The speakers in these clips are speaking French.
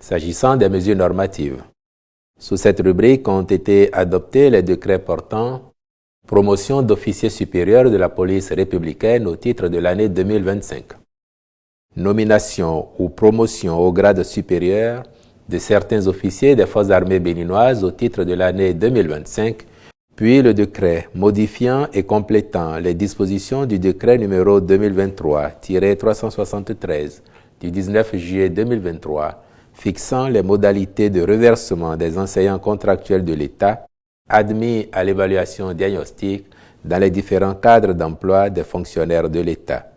S'agissant des mesures normatives, sous cette rubrique ont été adoptés les décrets portant promotion d'officiers supérieurs de la police républicaine au titre de l'année 2025, nomination ou promotion au grade supérieur de certains officiers des forces armées béninoises au titre de l'année 2025, puis le décret modifiant et complétant les dispositions du décret numéro 2023-373 du 19 juillet 2023 fixant les modalités de reversement des enseignants contractuels de l'État admis à l'évaluation diagnostique dans les différents cadres d'emploi des fonctionnaires de l'État.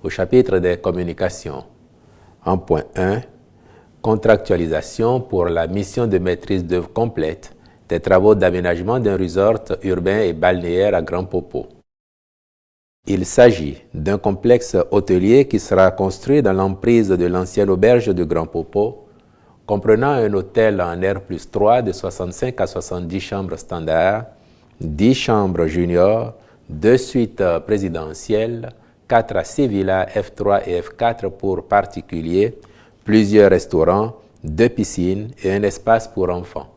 Au chapitre des communications, en point 1, contractualisation pour la mission de maîtrise d'œuvre complète des travaux d'aménagement d'un resort urbain et balnéaire à Grand Popo. Il s'agit d'un complexe hôtelier qui sera construit dans l'emprise de l'ancienne auberge de Grand Popo, comprenant un hôtel en R+3 de 65 à 70 chambres standards, 10 chambres juniors, 2 suites présidentielles, 4 à 6 villas F3 et F4 pour particuliers, plusieurs restaurants, 2 piscines et un espace pour enfants.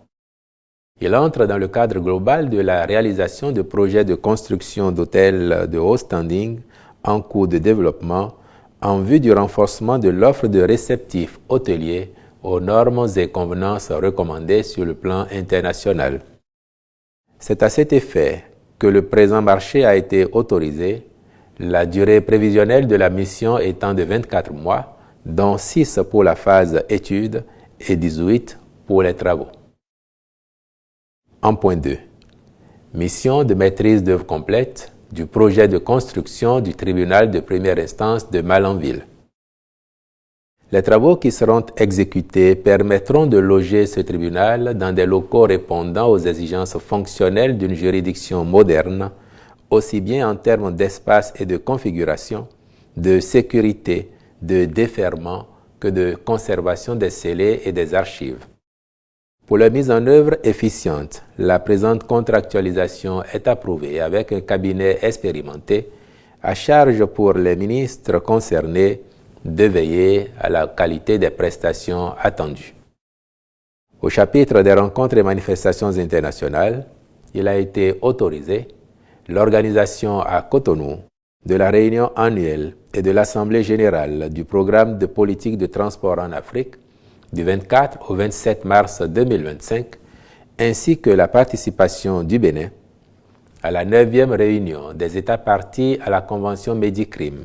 Il entre dans le cadre global de la réalisation de projets de construction d'hôtels de haut standing en cours de développement en vue du renforcement de l'offre de réceptifs hôteliers aux normes et convenances recommandées sur le plan international. C'est à cet effet que le présent marché a été autorisé, la durée prévisionnelle de la mission étant de 24 mois, dont 6 pour la phase études et 18 pour les travaux. En point 2. Mission de maîtrise d'œuvre complète du projet de construction du tribunal de première instance de Malanville. Les travaux qui seront exécutés permettront de loger ce tribunal dans des locaux répondant aux exigences fonctionnelles d'une juridiction moderne, aussi bien en termes d'espace et de configuration, de sécurité, de déferrement que de conservation des scellés et des archives. Pour la mise en œuvre efficiente, la présente contractualisation est approuvée avec un cabinet expérimenté à charge pour les ministres concernés de veiller à la qualité des prestations attendues. Au chapitre des rencontres et manifestations internationales, il a été autorisé l'organisation à Cotonou de la réunion annuelle et de l'Assemblée générale du programme de politique de transport en Afrique du 24 au 27 mars 2025, ainsi que la participation du Bénin à la 9e réunion des États partis à la Convention Médicrime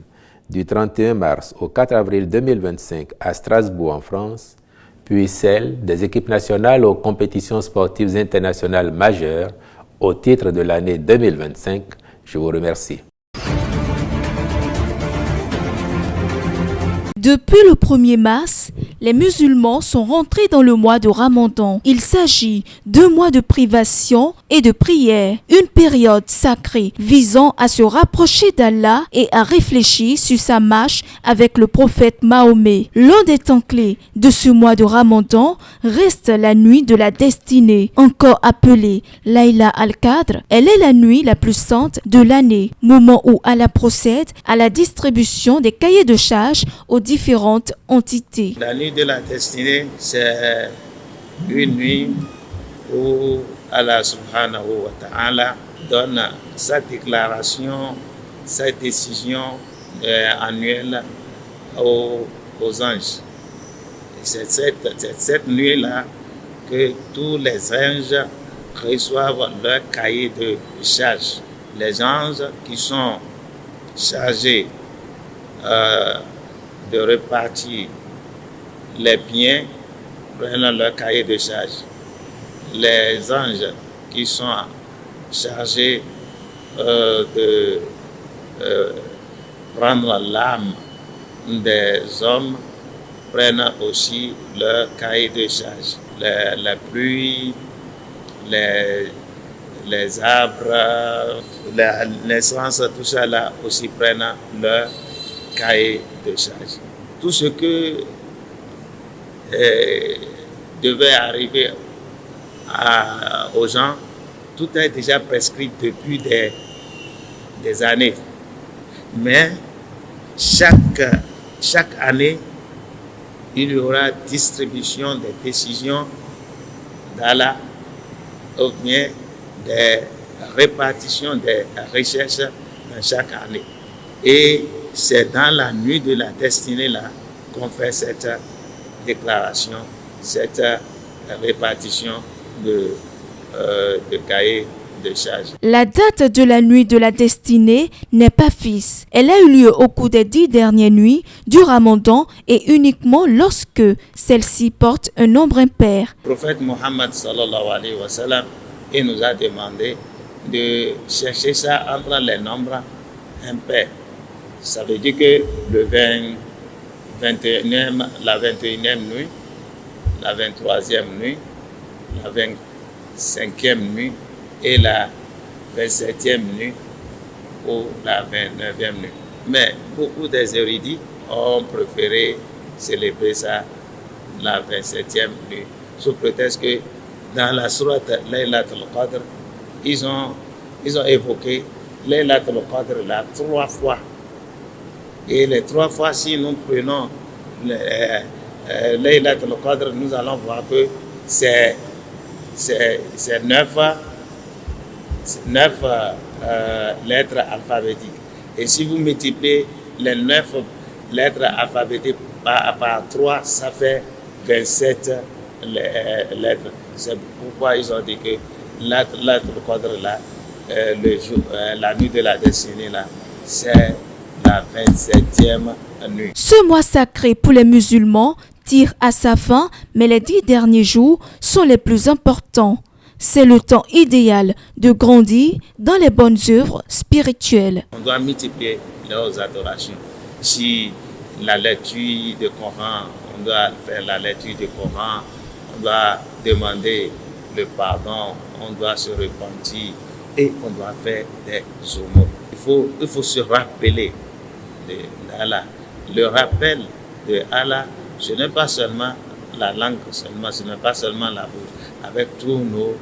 du 31 mars au 4 avril 2025 à Strasbourg en France, puis celle des équipes nationales aux compétitions sportives internationales majeures au titre de l'année 2025. Je vous remercie. Depuis le 1er mars, les musulmans sont rentrés dans le mois de Ramadan. Il s'agit de mois de privation et de prière, une période sacrée visant à se rapprocher d'Allah et à réfléchir sur sa marche avec le prophète Mahomet. L'un des temps clés de ce mois de Ramadan reste la nuit de la destinée, encore appelée Layla al-Qadr. Elle est la nuit la plus sainte de l'année, moment où Allah procède à la distribution des cahiers de charges aux différentes entités. La nuit de la destinée, c'est une nuit où Allah subhanahu wa ta'ala donne sa déclaration, sa décision annuelle aux anges. C'est cette nuit-là que tous les anges reçoivent leur cahier de charge. Les anges qui sont chargés de repartir les biens prennent leur cahier de charge. Les anges qui sont chargés de prendre l'âme des hommes prennent aussi leur cahier de charge. La pluie, les arbres, la naissance, tout ça là aussi prennent leur cahier de charge. Tout ce que devait arriver aux gens, tout est déjà prescrit depuis des années. Mais chaque année, il y aura distribution des décisions d'Allah ou bien des répartitions des recherches dans chaque année. Et c'est dans la nuit de la destinée là qu'on fait cette déclaration, cette répartition de cahiers de charges. La date de la nuit de la destinée n'est pas fixe. Elle a eu lieu au cours des 10 dernières nuits du Ramadan et uniquement lorsque celle-ci porte un nombre impair. Le prophète Mohammed sallallahu alayhi wa sallam, il nous a demandé de chercher ça entre les nombres impairs. Ça veut dire que le 21e, la 21e nuit, la 23e nuit, la 25e nuit et la 27e nuit ou la 29e nuit. Mais beaucoup des érudits ont préféré célébrer ça la 27e nuit, sous prétexte que dans la sourate Laylatul Qadr, ils ont évoqué Laylatul Qadr là 3 fois. Et les 3 fois, si nous prenons Laylatul Qadr, nous allons voir que c'est 9 lettres alphabétiques. Et si vous multipliez les 9 lettres alphabétiques par 3, ça fait 27 lettres. C'est pourquoi ils ont dit que Laylatul Qadr là, la nuit de la destinée là, c'est la 27e nuit. Ce mois sacré pour les musulmans tire à sa fin, mais les 10 derniers jours sont les plus importants. C'est le temps idéal de grandir dans les bonnes œuvres spirituelles. On doit multiplier leurs adorations. Si la lecture du Coran, on doit faire la lecture du Coran, on doit demander le pardon, on doit se repentir et on doit faire des aumônes. Il faut se rappeler d'Allah. Le rappel de Allah, ce n'est pas seulement la langue, ce n'est pas seulement la bouche, avec tous nos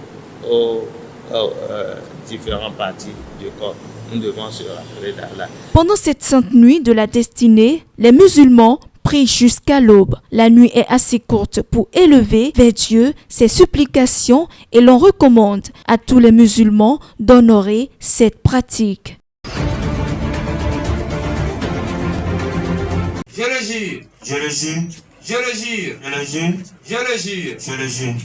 différentes parties du corps. Nous devons se rappeler d'Allah. Pendant cette sainte nuit de la destinée, les musulmans prient jusqu'à l'aube. La nuit est assez courte pour élever vers Dieu ses supplications et l'on recommande à tous les musulmans d'honorer cette pratique. Je le jure. Je le jure. Je le jure. Je le jure. Je le jure. Je le jure.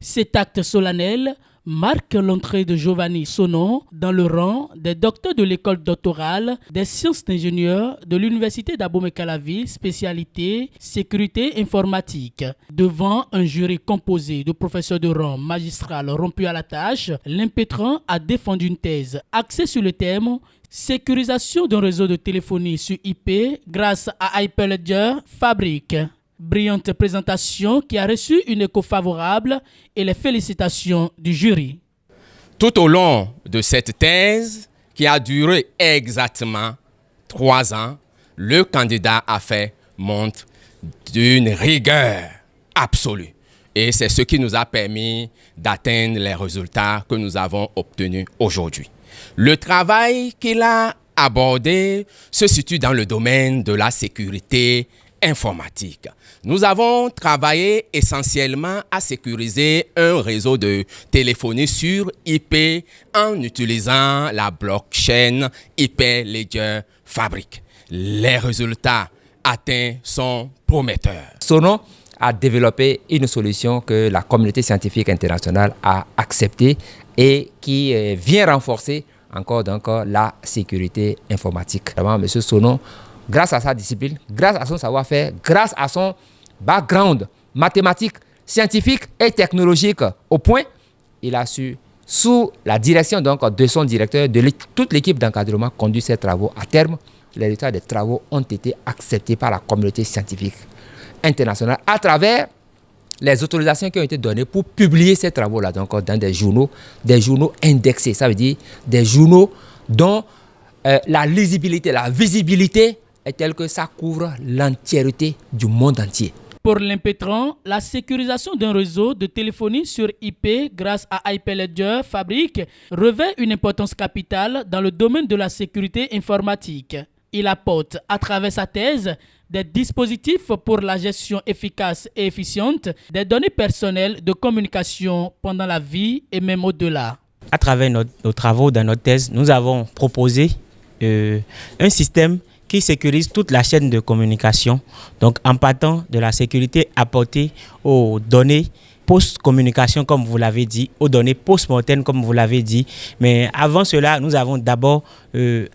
Cet acte solennel marque l'entrée de Giovanni Sono dans le rang des docteurs de l'école doctorale des sciences d'ingénieurs de l'université d'Abomey-Calavi, spécialité sécurité informatique. Devant un jury composé de professeurs de rang magistral rompus à la tâche, l'impétrant a défendu une thèse axée sur le thème sécurisation d'un réseau de téléphonie sur IP grâce à Hyperledger Fabric. Brillante présentation qui a reçu une écho favorable et les félicitations du jury. Tout au long de cette thèse, qui a duré exactement 3 ans, le candidat a fait montre d'une rigueur absolue. Et c'est ce qui nous a permis d'atteindre les résultats que nous avons obtenus aujourd'hui. Le travail qu'il a abordé se situe dans le domaine de la sécurité informatique. Nous avons travaillé essentiellement à sécuriser un réseau de téléphonie sur IP en utilisant la blockchain Hyperledger Fabric. Les résultats atteints sont prometteurs. Sono a développé une solution que la communauté scientifique internationale a acceptée et qui vient renforcer encore la sécurité informatique. Vraiment, M. Sono, grâce à sa discipline, grâce à son savoir-faire, grâce à son background mathématique, scientifique et technologique au point, il a su, sous la direction de son directeur, de toute l'équipe d'encadrement, conduire ses travaux à terme. Les résultats des travaux ont été acceptés par la communauté scientifique internationale à travers les autorisations qui ont été données pour publier ces travaux-là dans des journaux indexés. Ça veut dire des journaux dont la lisibilité, la visibilité est telle que ça couvre l'entièreté du monde entier. Pour l'impétrant, la sécurisation d'un réseau de téléphonie sur IP grâce à Hyperledger Fabric revêt une importance capitale dans le domaine de la sécurité informatique. Il apporte, à travers sa thèse, des dispositifs pour la gestion efficace et efficiente des données personnelles de communication pendant la vie et même au-delà. À travers nos travaux dans notre thèse, nous avons proposé un système qui sécurise toute la chaîne de communication, donc en partant de la sécurité apportée aux données post-communication, comme vous l'avez dit, aux données post-mortem, comme vous l'avez dit. Mais avant cela, nous avons d'abord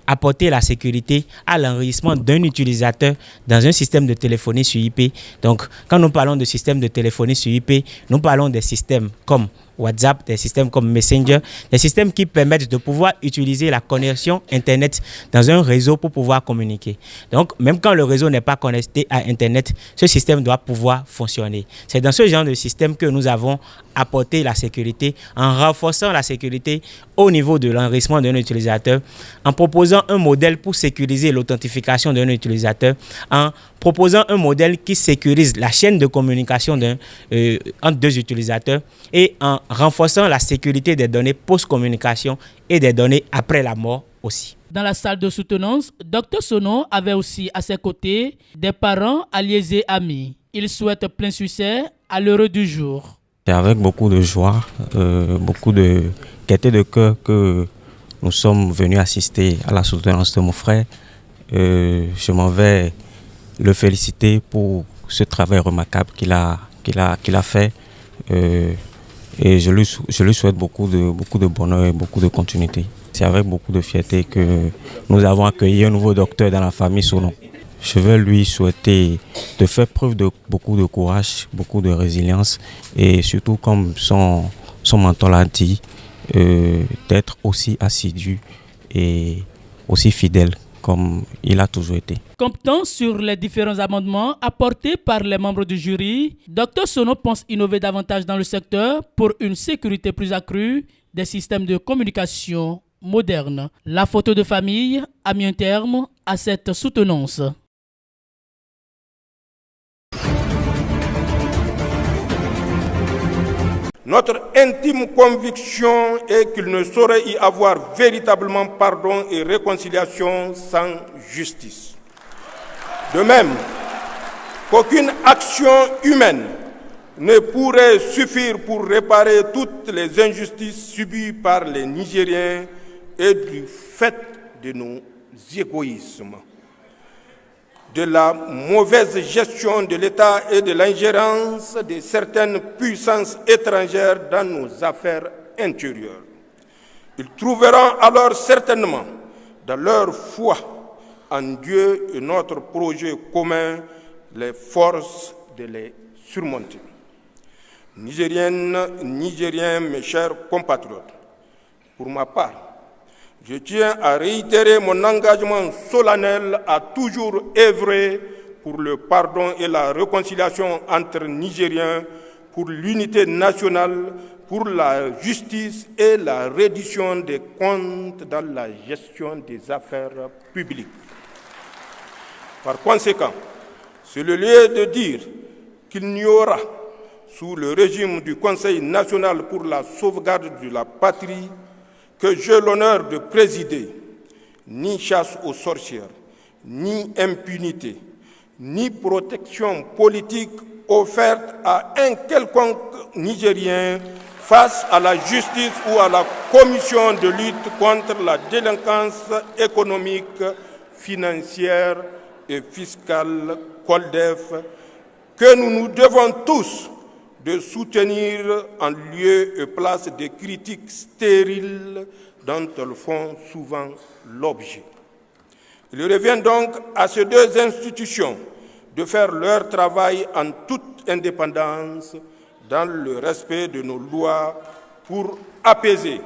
apporté la sécurité à l'enregistrement d'un utilisateur dans un système de téléphonie sur IP. Donc, quand nous parlons de système de téléphonie sur IP, nous parlons des systèmes comme WhatsApp, des systèmes comme Messenger, des systèmes qui permettent de pouvoir utiliser la connexion Internet dans un réseau pour pouvoir communiquer. Donc, même quand le réseau n'est pas connecté à Internet, ce système doit pouvoir fonctionner. C'est dans ce genre de système que nous avons apporté la sécurité en renforçant la sécurité au niveau de l'enregistrement d'un utilisateur, en proposant un modèle pour sécuriser l'authentification d'un utilisateur, en proposant un modèle qui sécurise la chaîne de communication entre deux utilisateurs et en renforçant la sécurité des données post-communication et des données après la mort aussi. Dans la salle de soutenance, Dr Sono avait aussi à ses côtés des parents, alliés et amis. Il souhaite plein succès à l'heure du jour. C'est avec beaucoup de joie, beaucoup de gaieté de cœur que nous sommes venus assister à la soutenance de mon frère. Je m'en vais le féliciter pour ce travail remarquable qu'il a fait. Et je lui souhaite beaucoup de bonheur et beaucoup de continuité. C'est avec beaucoup de fierté que nous avons accueilli un nouveau docteur dans la famille Sono. Je vais lui souhaiter de faire preuve de beaucoup de courage, beaucoup de résilience et surtout, comme son mentor l'a dit, d'être aussi assidu et aussi fidèle comme il a toujours été. Comptant sur les différents amendements apportés par les membres du jury, Dr Sono pense innover davantage dans le secteur pour une sécurité plus accrue des systèmes de communication modernes. La photo de famille a mis un terme à cette soutenance. Notre intime conviction est qu'il ne saurait y avoir véritablement pardon et réconciliation sans justice. De même qu'aucune action humaine ne pourrait suffire pour réparer toutes les injustices subies par les Nigériens et du fait de nos égoïsmes, de la mauvaise gestion de l'État et de l'ingérence de certaines puissances étrangères dans nos affaires intérieures. Ils trouveront alors certainement, dans leur foi en Dieu et notre projet commun, les forces de les surmonter. Nigériennes, Nigériens, mes chers compatriotes, pour ma part, je tiens à réitérer mon engagement solennel à toujours œuvrer pour le pardon et la réconciliation entre Nigériens, pour l'unité nationale, pour la justice et la reddition des comptes dans la gestion des affaires publiques. Par conséquent, c'est le lieu de dire qu'il n'y aura, sous le régime du Conseil national pour la sauvegarde de la patrie, que j'ai l'honneur de présider, ni chasse aux sorcières, ni impunité, ni protection politique offerte à un quelconque Nigérien face à la justice ou à la commission de lutte contre la délinquance économique, financière et fiscale, COLDEF, que nous nous devons tous de soutenir en lieu et place des critiques stériles dont elles font souvent l'objet. Il revient donc à ces deux institutions de faire leur travail en toute indépendance, dans le respect de nos lois, pour apaiser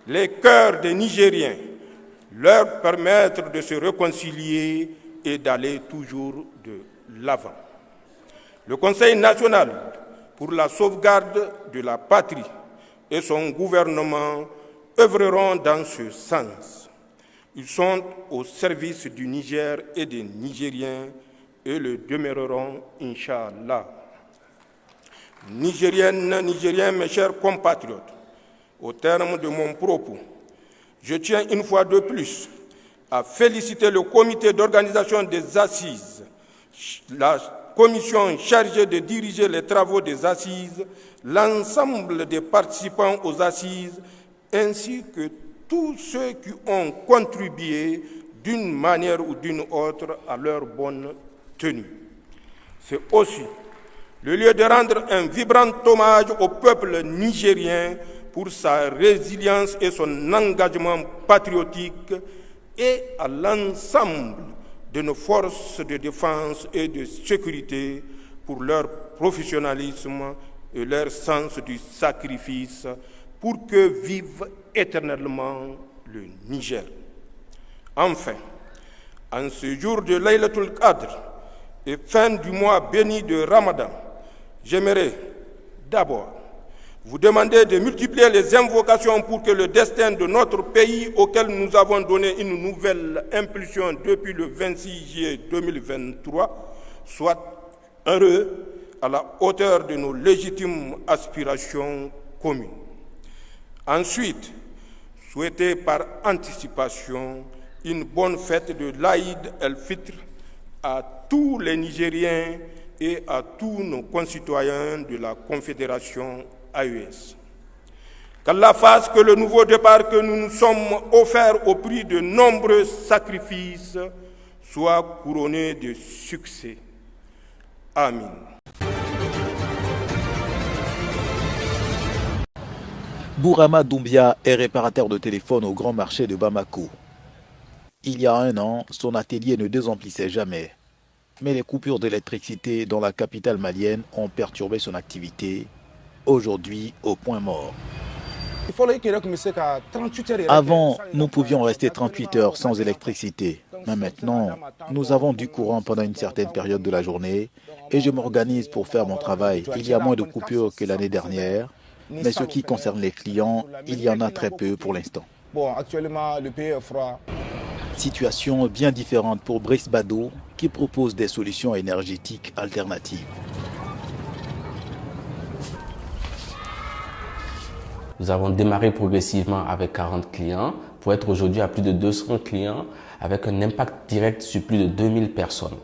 les cœurs des Nigériens, leur permettre de se réconcilier et d'aller toujours de l'avant. Le Conseil national pour la sauvegarde de la patrie et son gouvernement œuvreront dans ce sens. Ils sont au service du Niger et des Nigériens et le demeureront, Inch'Allah. Nigériennes, Nigériens, mes chers compatriotes, au terme de mon propos, je tiens une fois de plus à féliciter le comité d'organisation des assises la commission chargée de diriger les travaux des assises, l'ensemble des participants aux assises, ainsi que tous ceux qui ont contribué d'une manière ou d'une autre à leur bonne tenue. C'est aussi le lieu de rendre un vibrant hommage au peuple nigérien pour sa résilience et son engagement patriotique et à l'ensemble de nos forces de défense et de sécurité pour leur professionnalisme et leur sens du sacrifice pour que vive éternellement le Niger. Enfin, en ce jour de Laylatul Qadr et fin du mois béni de Ramadan, j'aimerais d'abord vous demander de multiplier les invocations pour que le destin de notre pays, auquel nous avons donné une nouvelle impulsion depuis le 26 juillet 2023, soit heureux à la hauteur de nos légitimes aspirations communes. Ensuite, souhaitez par anticipation une bonne fête de l'Aïd el-Fitr à tous les Nigériens et à tous nos concitoyens de la Confédération AES. Qu'Allah fasse que le nouveau départ que nous nous sommes offerts au prix de nombreux sacrifices soit couronné de succès. Amin. Bourama Doumbia est réparateur de téléphone au grand marché de Bamako. Il y a un an, son atelier ne désemplissait jamais. Mais les coupures d'électricité dans la capitale malienne ont perturbé son activité, aujourd'hui au point mort. Avant, nous pouvions rester 38 heures sans électricité. Mais maintenant, nous avons du courant pendant une certaine période de la journée et je m'organise pour faire mon travail. Il y a moins de coupures que l'année dernière, mais ce qui concerne les clients, il y en a très peu pour l'instant. Actuellement, le pays est froid. Situation bien différente pour Brice Bado, qui propose des solutions énergétiques alternatives. Nous avons démarré progressivement avec 40 clients pour être aujourd'hui à plus de 200 clients avec un impact direct sur plus de 2000 personnes.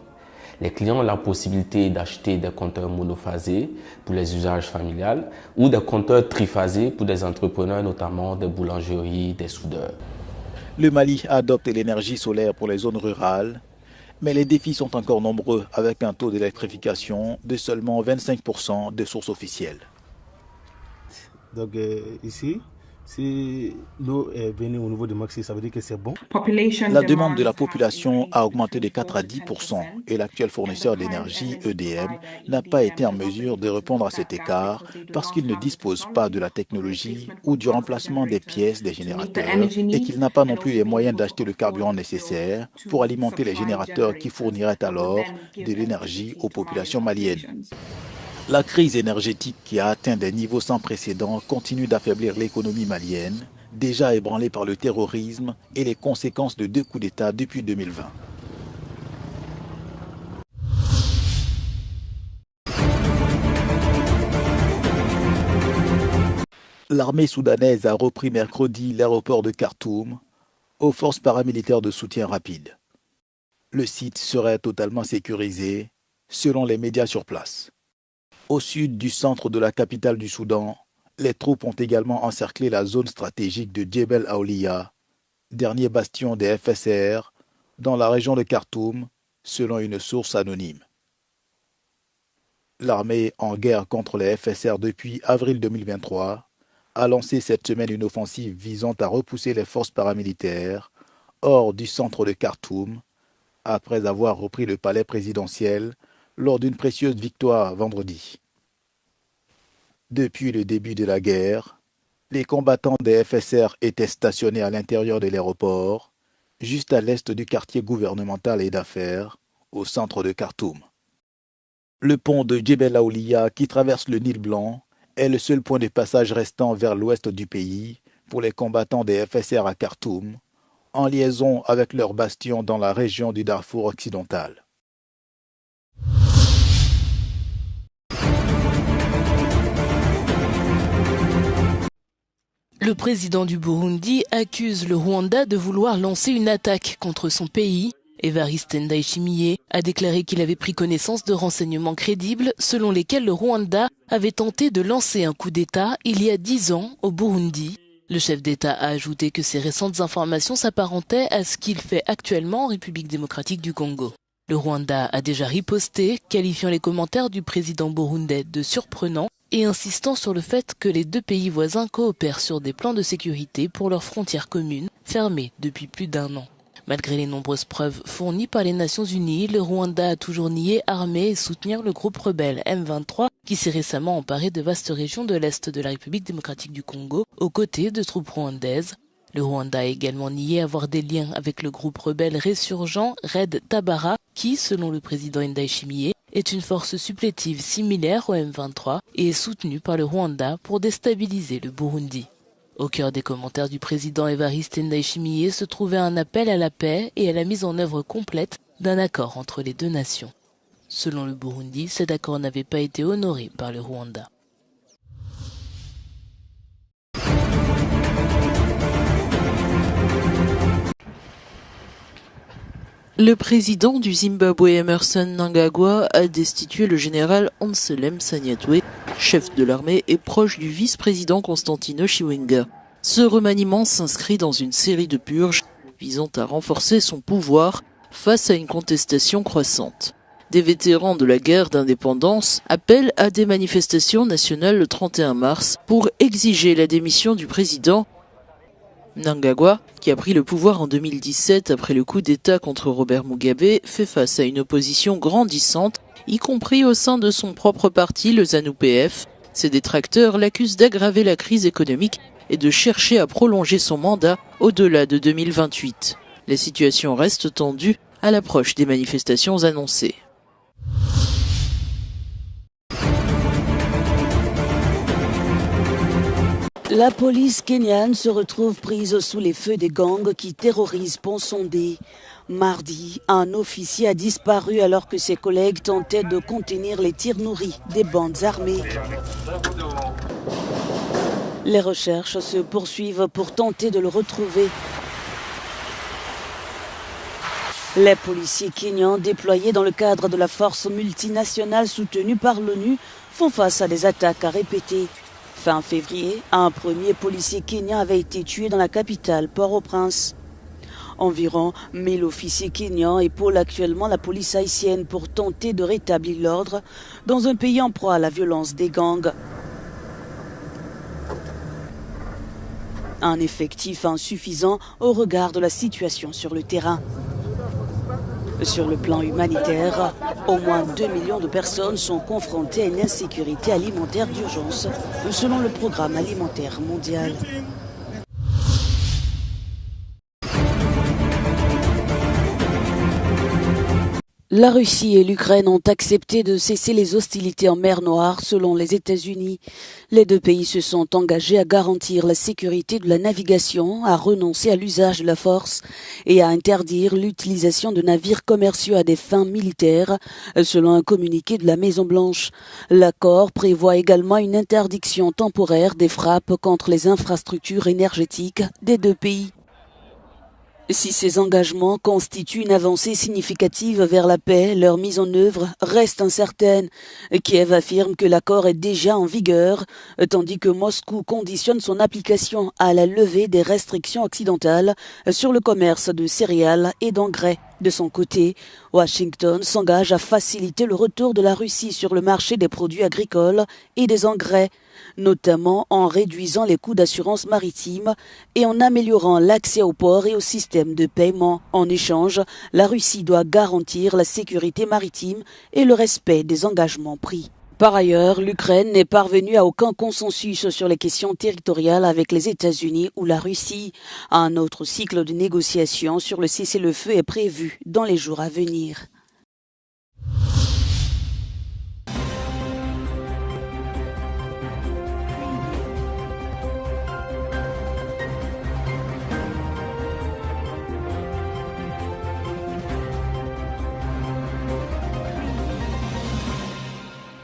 Les clients ont la possibilité d'acheter des compteurs monophasés pour les usages familiaux ou des compteurs triphasés pour des entrepreneurs, notamment des boulangeries, des soudeurs. Le Mali adopte l'énergie solaire pour les zones rurales, mais les défis sont encore nombreux avec un taux d'électrification de seulement 25% de sources officielles. Donc ici, si l'eau est venue au niveau de Maxi, ça veut dire que c'est bon. La demande de la population a augmenté de 4 à 10% et l'actuel fournisseur d'énergie, EDM, n'a pas été en mesure de répondre à cet écart parce qu'il ne dispose pas de la technologie ou du remplacement des pièces des générateurs et qu'il n'a pas non plus les moyens d'acheter le carburant nécessaire pour alimenter les générateurs qui fourniraient alors de l'énergie aux populations maliennes. La crise énergétique qui a atteint des niveaux sans précédent continue d'affaiblir l'économie malienne, déjà ébranlée par le terrorisme et les conséquences de 2 coups d'État depuis 2020. L'armée soudanaise a repris mercredi l'aéroport de Khartoum aux forces paramilitaires de soutien rapide. Le site serait totalement sécurisé, selon les médias sur place. Au sud du centre de la capitale du Soudan, les troupes ont également encerclé la zone stratégique de Djebel Aoulia, dernier bastion des FSR, dans la région de Khartoum, selon une source anonyme. L'armée en guerre contre les FSR depuis avril 2023 a lancé cette semaine une offensive visant à repousser les forces paramilitaires hors du centre de Khartoum, après avoir repris le palais présidentiel lors d'une précieuse victoire vendredi. Depuis le début de la guerre, les combattants des FSR étaient stationnés à l'intérieur de l'aéroport, juste à l'est du quartier gouvernemental et d'affaires, au centre de Khartoum. Le pont de Djebel Aoulia, qui traverse le Nil Blanc, est le seul point de passage restant vers l'ouest du pays pour les combattants des FSR à Khartoum, en liaison avec leur bastion dans la région du Darfour occidental. Le président du Burundi accuse le Rwanda de vouloir lancer une attaque contre son pays Évariste Ndayishimiye a déclaré qu'il avait pris connaissance de renseignements crédibles selon lesquels le Rwanda avait tenté de lancer un coup d'État il y a 10 ans au Burundi. Le chef d'État a ajouté que ces récentes informations s'apparentaient à ce qu'il fait actuellement en République démocratique du Congo. Le Rwanda a déjà riposté, qualifiant les commentaires du président burundais de surprenants et insistant sur le fait que les deux pays voisins coopèrent sur des plans de sécurité pour leurs frontières communes, fermées depuis plus d'1 an. Malgré les nombreuses preuves fournies par les Nations Unies, le Rwanda a toujours nié armer et soutenir le groupe rebelle M23 qui s'est récemment emparé de vastes régions de l'Est de la République démocratique du Congo aux côtés de troupes rwandaises. Le Rwanda a également nié avoir des liens avec le groupe rebelle résurgent Red Tabara qui, selon le président Ndayishimiye, est une force supplétive similaire au M23 et est soutenue par le Rwanda pour déstabiliser le Burundi. Au cœur des commentaires du président Évariste Ndayishimiye se trouvait un appel à la paix et à la mise en œuvre complète d'un accord entre les deux nations. Selon le Burundi, cet accord n'avait pas été honoré par le Rwanda. Le président du Zimbabwe Emmerson Mnangagwa a destitué le général Anselm Sanyatwe, chef de l'armée et proche du vice-président Constantino Chiwenga. Ce remaniement s'inscrit dans une série de purges visant à renforcer son pouvoir face à une contestation croissante. Des vétérans de la guerre d'indépendance appellent à des manifestations nationales le 31 mars pour exiger la démission du président. Mnangagwa, qui a pris le pouvoir en 2017 après le coup d'État contre Robert Mugabe, fait face à une opposition grandissante, y compris au sein de son propre parti, le ZANU-PF. Ses détracteurs l'accusent d'aggraver la crise économique et de chercher à prolonger son mandat au-delà de 2028. La situation reste tendue à l'approche des manifestations annoncées. La police kenyane se retrouve prise sous les feux des gangs qui terrorisent Ponsondé. Mardi, un officier a disparu alors que ses collègues tentaient de contenir les tirs nourris des bandes armées. Les recherches se poursuivent pour tenter de le retrouver. Les policiers kenyans déployés dans le cadre de la force multinationale soutenue par l'ONU font face à des attaques à répéter. Fin février, un premier policier kenyan avait été tué dans la capitale, Port-au-Prince. Environ 1000 officiers kenyans épaulent actuellement la police haïtienne pour tenter de rétablir l'ordre dans un pays en proie à la violence des gangs. Un effectif insuffisant au regard de la situation sur le terrain. Sur le plan humanitaire, au moins 2 millions de personnes sont confrontées à une insécurité alimentaire d'urgence, selon le Programme alimentaire mondial. La Russie et l'Ukraine ont accepté de cesser les hostilités en mer Noire selon les États-Unis. Les deux pays se sont engagés à garantir la sécurité de la navigation, à renoncer à l'usage de la force et à interdire l'utilisation de navires commerciaux à des fins militaires, selon un communiqué de la Maison-Blanche. L'accord prévoit également une interdiction temporaire des frappes contre les infrastructures énergétiques des deux pays. Si ces engagements constituent une avancée significative vers la paix, leur mise en œuvre reste incertaine. Kiev affirme que l'accord est déjà en vigueur, tandis que Moscou conditionne son application à la levée des restrictions occidentales sur le commerce de céréales et d'engrais. De son côté, Washington s'engage à faciliter le retour de la Russie sur le marché des produits agricoles et des engrais, notamment en réduisant les coûts d'assurance maritime et en améliorant l'accès aux ports et au système de paiement. En échange, la Russie doit garantir la sécurité maritime et le respect des engagements pris. Par ailleurs, l'Ukraine n'est parvenue à aucun consensus sur les questions territoriales avec les États-Unis ou la Russie. Un autre cycle de négociations sur le cessez-le-feu est prévu dans les jours à venir.